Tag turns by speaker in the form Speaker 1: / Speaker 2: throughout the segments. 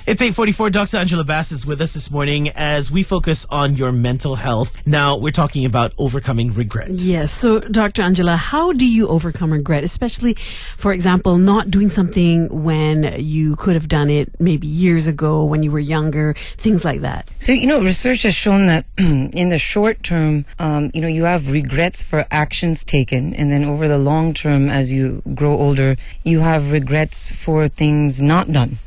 Speaker 1: It's 8:44. Dr. Anjhula Mya is with us this morning as we focus on your mental health. Now, we're talking about overcoming regret.
Speaker 2: Yes. So, Dr. Anjhula, how do you overcome regret? Especially, for example, not doing something when you could have done it maybe years ago when you were younger, things like that.
Speaker 3: So, research has shown that in the short term, you have regrets for actions taken. And then over the long term, as you grow older, you have regrets for things not done.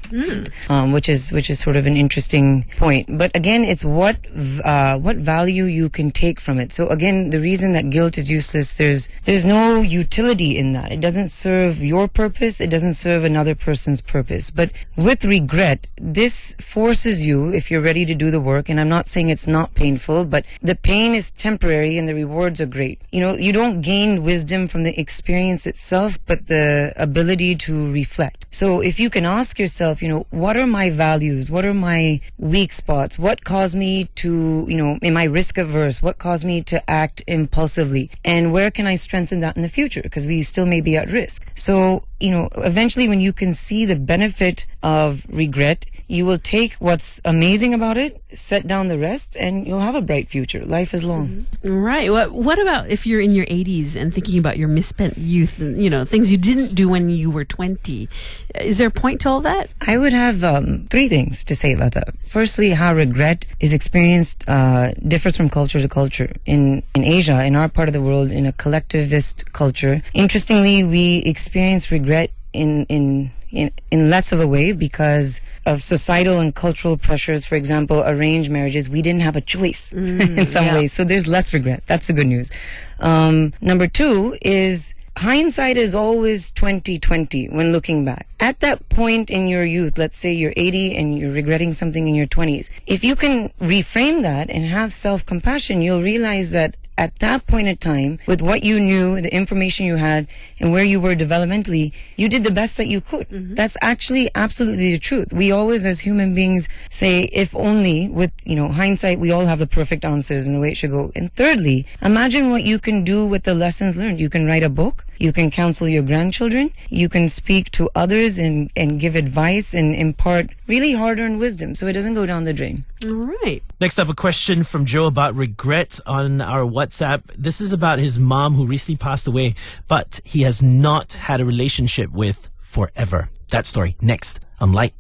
Speaker 3: Which is sort of an interesting point. But again, it's what value you can take from it. So again, the reason that guilt is useless, there's no utility in that. It doesn't serve your purpose. It doesn't serve another person's purpose. But with regret, this forces you, if you're ready to do the work, and I'm not saying it's not painful, but the pain is temporary and the rewards are great. You don't gain wisdom from the experience itself, but the ability to reflect. So if you can ask yourself, what are my values? What are my weak spots? What caused me to, am I risk averse? What caused me to act impulsively? And where can I strengthen that in the future? Because we still may be at risk. So, eventually when you can see the benefit of regret, you will take what's amazing about it, set down the rest, and you'll have a bright future. Life is long.
Speaker 2: Right. What about if you're in your 80s and thinking about your misspent youth and, things you didn't do when you were 20? Is there a point to all that?
Speaker 3: I would have 3 things to say about that. Firstly, how regret is experienced differs from culture to culture. In Asia, in our part of the world, in a collectivist culture, interestingly, we experience regret in less of a way because of societal and cultural pressures. For example, arranged marriages, we didn't have a choice in some ways. So there's less regret. That's the good news. Number 2 is hindsight is always 20/20 when looking back. At that point in your youth, let's say you're 80 and you're regretting something in your 20s, if you can reframe that and have self-compassion, you'll realize that at that point in time, with what you knew, the information you had, and where you were developmentally, you did the best that you could. That's actually absolutely the truth. We always, as human beings, say, if only, with, hindsight, we all have the perfect answers and the way it should go. And thirdly, imagine what you can do with the lessons learned. You can write a book, you can counsel your grandchildren, you can speak to others and give advice and impart really hard-earned wisdom so it doesn't go down the drain.
Speaker 2: All right.
Speaker 1: Next up, a question from Joe about regret on our WhatsApp. This is about his mom who recently passed away, but he has not had a relationship with forever. That story next on Lite.